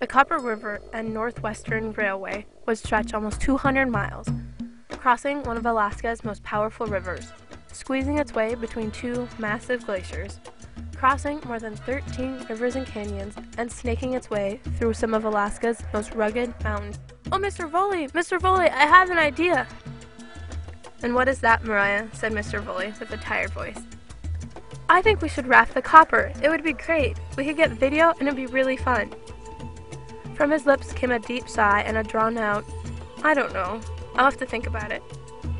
The Copper River and Northwestern Railway would stretch almost 200 miles, crossing one of Alaska's most powerful rivers, squeezing its way between two massive glaciers, crossing more than 13 rivers and canyons, and snaking its way through some of Alaska's most rugged mountains. "Oh, Mr. Foley, I have an idea!" "And what is that, Mariah?" said Mr. Foley with a tired voice. "I think we should raft the Copper. It would be great. We could get video and it'd be really fun." From his lips came a deep sigh and a drawn-out, "I don't know. I'll have to think about it.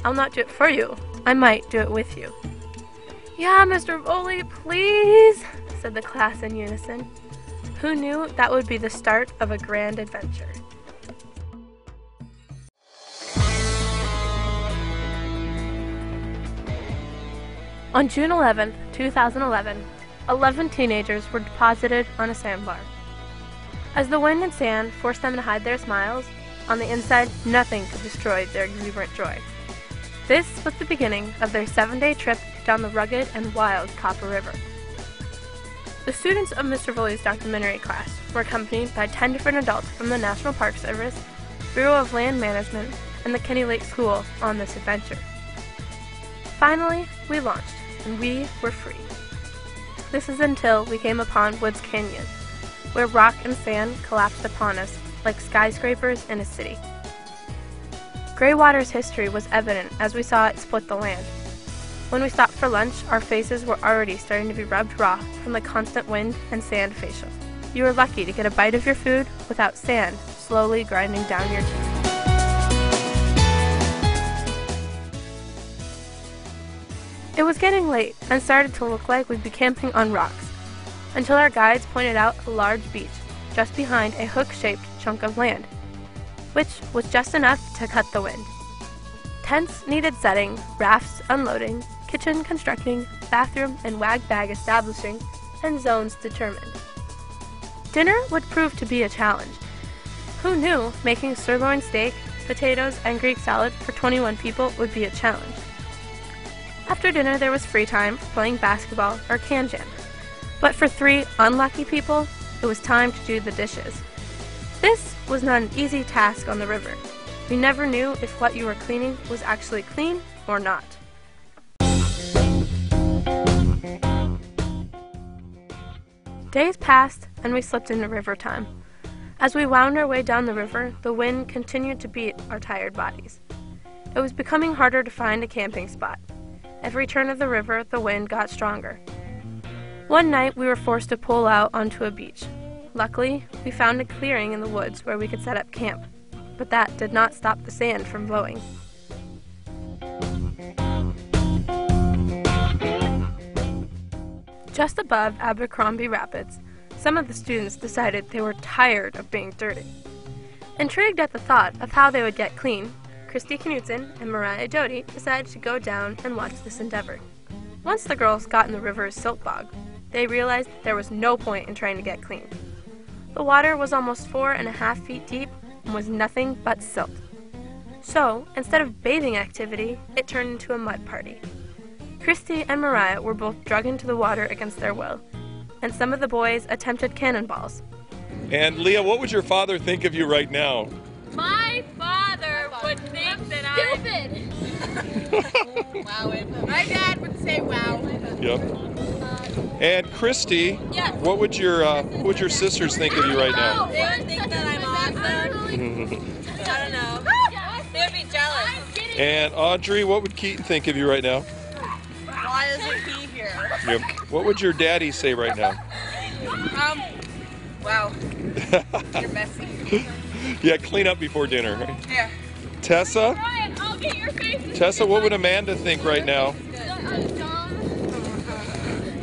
I'll not do it for you. I might do it with you." "Yeah, Mr. Foley, please," said the class in unison. Who knew that would be the start of a grand adventure? On June 11, 2011, 11 teenagers were deposited on a sandbar. As the wind and sand forced them to hide their smiles, on the inside, nothing could destroy their exuberant joy. This was the beginning of their 7-day trip down the rugged and wild Copper River. The students of Mr. Foley's documentary class were accompanied by 10 different adults from the National Park Service, Bureau of Land Management, and the Kenny Lake School on this adventure. Finally, we launched, and we were free. This is until we came upon Woods Canyon, where rock and sand collapsed upon us like skyscrapers in a city. Greywater's history was evident as we saw it split the land. When we stopped for lunch, our faces were already starting to be rubbed raw from the constant wind and sand facial. You were lucky to get a bite of your food without sand slowly grinding down your teeth. It was getting late and started to look like we'd be camping on rocks, until our guides pointed out a large beach just behind a hook-shaped chunk of land, which was just enough to cut the wind. Tents needed setting, rafts unloading, kitchen constructing, bathroom and wag bag establishing, and zones determined. Dinner would prove to be a challenge. Who knew making sirloin steak, potatoes, and Greek salad for 21 people would be a challenge? After dinner, there was free time for playing basketball or can jam. But for 3 unlucky people, it was time to do the dishes. This was not an easy task on the river. You never knew if what you were cleaning was actually clean or not. Days passed, and we slipped into river time. As we wound our way down the river, the wind continued to beat our tired bodies. It was becoming harder to find a camping spot. Every turn of the river, the wind got stronger. One night, we were forced to pull out onto a beach. Luckily, we found a clearing in the woods where we could set up camp, but that did not stop the sand from blowing. Just above Abercrombie Rapids, some of the students decided they were tired of being dirty. Intrigued at the thought of how they would get clean, Christy Knutson and Mariah Doty decided to go down and watch this endeavor. Once the girls got in the river's silt bog, they realized there was no point in trying to get clean. The water was almost 4.5 feet deep and was nothing but silt. So, instead of bathing activity, it turned into a mud party. Christy and Mariah were both dragged into the water against their will, and some of the boys attempted cannonballs. And Leah, what would your father think of you right now? My father would think that I'm stupid. Wow. My dad would say wow. Yep. And Christy, yes. what would your sisters think of you right now? They would think that I'm awesome. I don't know. They would be jealous. And Audrey, what would Keaton think of you right now? Why isn't he here? Yep. What would your daddy say right now? Wow. You're messy. Yeah, clean up before dinner. Right? Yeah. Tessa? Ryan, I'll get your face. Tessa, what would Amanda think right now?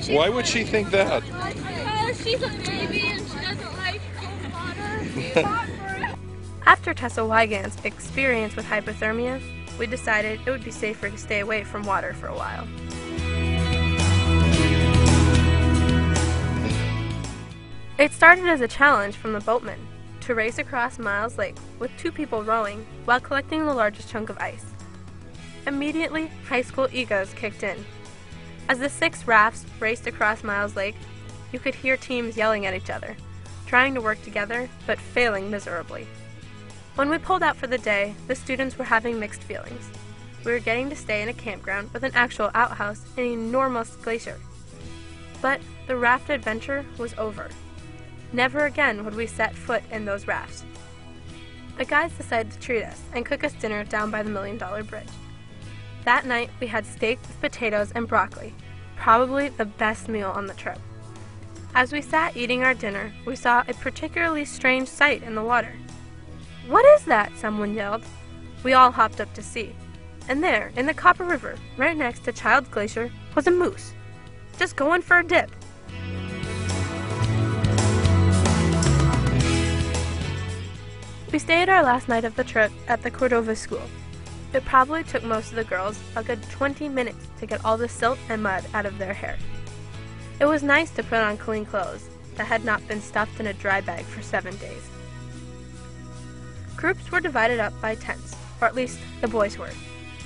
Why would she think that? Because she's a baby and she doesn't like cold water. After Tessa Wygant's experience with hypothermia, we decided it would be safer to stay away from water for a while. It started as a challenge from the boatmen to race across Miles Lake with 2 people rowing while collecting the largest chunk of ice. Immediately, high school egos kicked in. As the 6 rafts raced across Miles Lake, you could hear teams yelling at each other, trying to work together, but failing miserably. When we pulled out for the day, the students were having mixed feelings. We were getting to stay in a campground with an actual outhouse in an enormous glacier. But the raft adventure was over. Never again would we set foot in those rafts. The guys decided to treat us and cook us dinner down by the $1 Million Bridge. That night, we had steak with potatoes and broccoli, probably the best meal on the trip. As we sat eating our dinner, we saw a particularly strange sight in the water. "What is that?" someone yelled. We all hopped up to see. And there, in the Copper River, right next to Child's Glacier, was a moose, just going for a dip. We stayed our last night of the trip at the Cordova School. It probably took most of the girls a good 20 minutes to get all the silt and mud out of their hair. It was nice to put on clean clothes that had not been stuffed in a dry bag for 7 days. Groups were divided up by tents, or at least the boys were.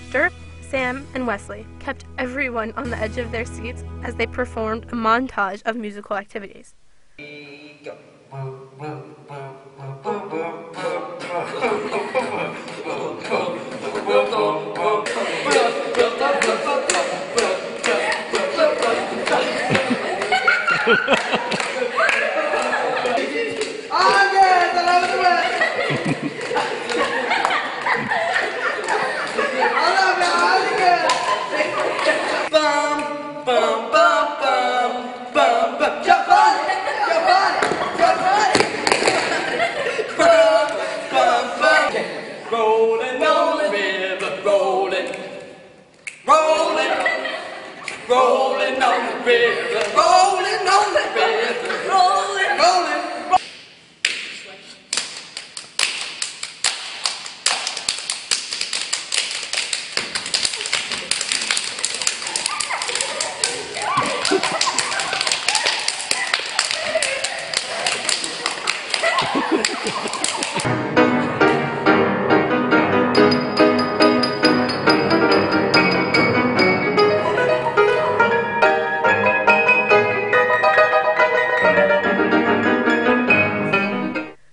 Dirk, Sam, and Wesley kept everyone on the edge of their seats as they performed a montage of musical activities. Rolling on the river, rolling, rolling, rolling on the river, rolling on the river, rolling, rolling.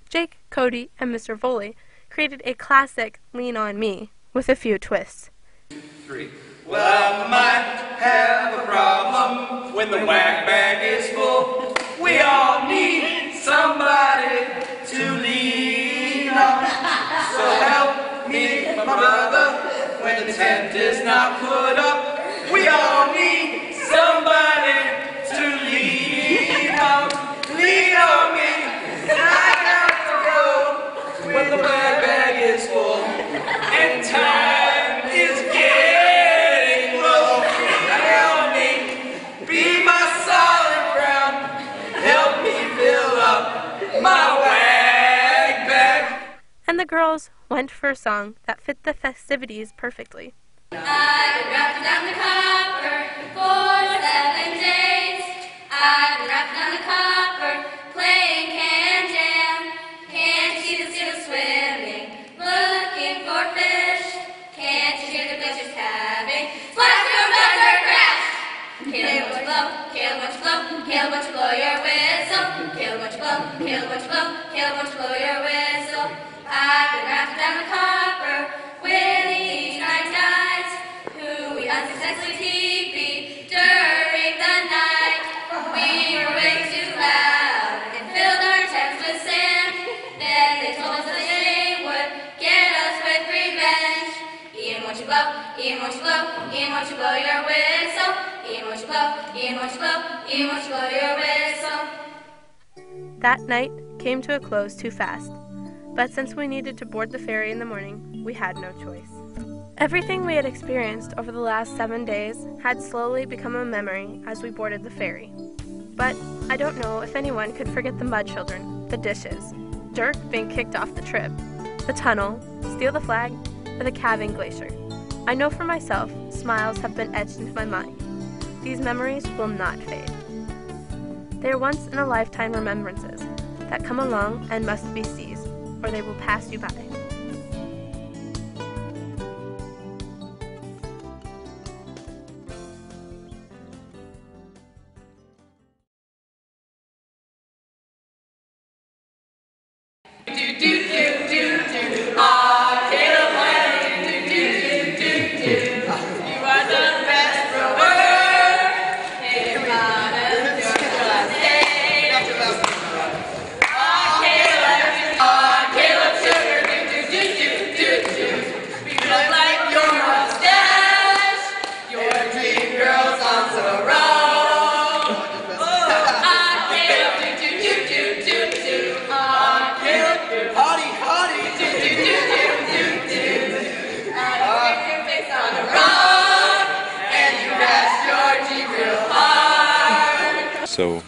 Jake, Cody, and Mr. Foley created a classic Lean On Me with a few twists. 3. Well, I might have a problem when the whack bag is full. We all need somebody to lean on. So help me, my brother, when the tent is not put up. We all need somebody to lean on. Lean on me. I got to go when the whack bag is full and time is getting low. Help me be my solid ground. Help me fill up my wag bag. And the girls went for a song that fit the festivities perfectly. I've been rapping down the copper for 7 days. I've been rapping down the copper, playing can jam. Can't you see the seals swimming, looking for fish? Can't you hear the glaciers having splash, boom, thunder, crash? Kill what you blow, kill what you blow, kill what you blow your whistle. Kill what you blow, kill what you blow, kill what you blow your whistle. I've been rapping down the copper with these nice guys who we unsuccessfully TP'd during the night. We were way too loud and filled our tents with sand. Then they told us that they would get us with revenge. Ian, won't you blow? Ian, won't you blow? Ian, won't you blow your whistle? Ian, won't you blow? Ian, won't you blow? Ian, won't you blow your whistle? That night came to a close too fast, but since we needed to board the ferry in the morning, we had no choice. Everything we had experienced over the last 7 days had slowly become a memory as we boarded the ferry. But I don't know if anyone could forget the mud children, the dishes, Dirk being kicked off the trip, the tunnel, steal the flag, or the calving glacier. I know for myself, smiles have been etched into my mind. These memories will not fade. They are once-in-a-lifetime remembrances that come along and must be seized, or they will pass you by. So,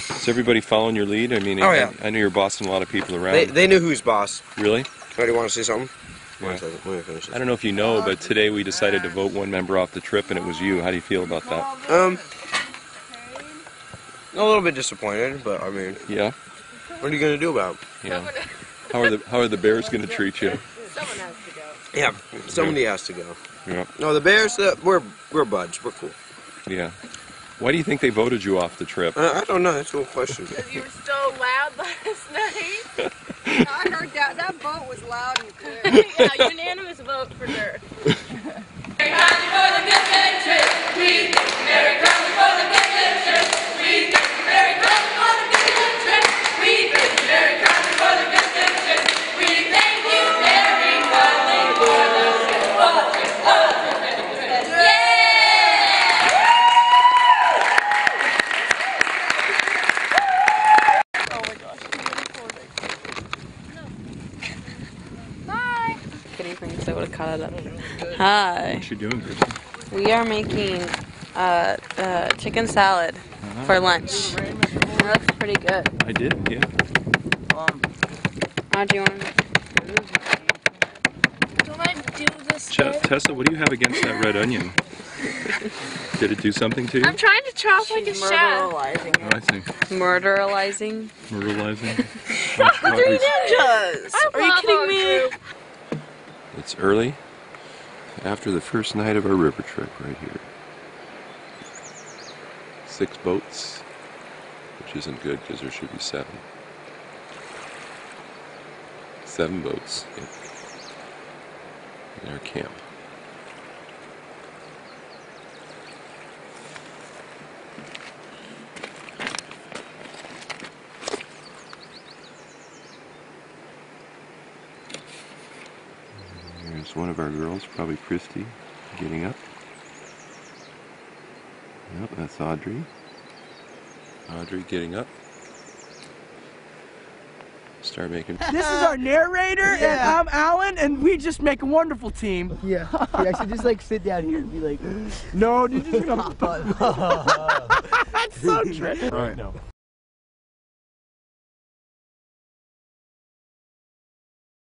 is everybody following your lead? I mean, Oh, yeah. I know you're bossing a lot of people around. They knew who's boss. Really? Oh, do you want to say something? Yeah. Let me finish this. I don't know if you know, but today we decided to vote one member off the trip, and it was you. How do you feel about that? A little bit disappointed, but I mean, Yeah. what are you gonna do about it? Yeah. How are the Bears going to treat you? Someone has to go. Yeah, somebody has to go. Yeah. No, the Bears, we're buds. We're cool. Yeah. Why do you think they voted you off the trip? I don't know. That's a cool question. You were so loud last night. I heard that. That vote was loud and clear. Yeah, unanimous vote for sure. Kidding, thinks I would have caught it up. Hi. What you doing, Kristen? We are making chicken salad for lunch. It looks pretty good. I did, yeah. How do you want to? Don't I do this? Tessa, what do you have against that red onion? Did it do something to you? I'm trying to chop like a chef. Murderalizing Oh, I see. Murderalizing? Myrtleizing. Three ninjas! Are you kidding me? It's early after the first night of our river trip right here. 6 boats, which isn't good because there should be 7. 7 boats in our camp. There's one of our girls, probably Christy, getting up. Yep, that's Audrey. Audrey getting up. Start making. This is our narrator, and I'm Alan, and we just make a wonderful team. Yeah, you actually just like sit down here and be like, No, dude, just come. That's so true. all right, no.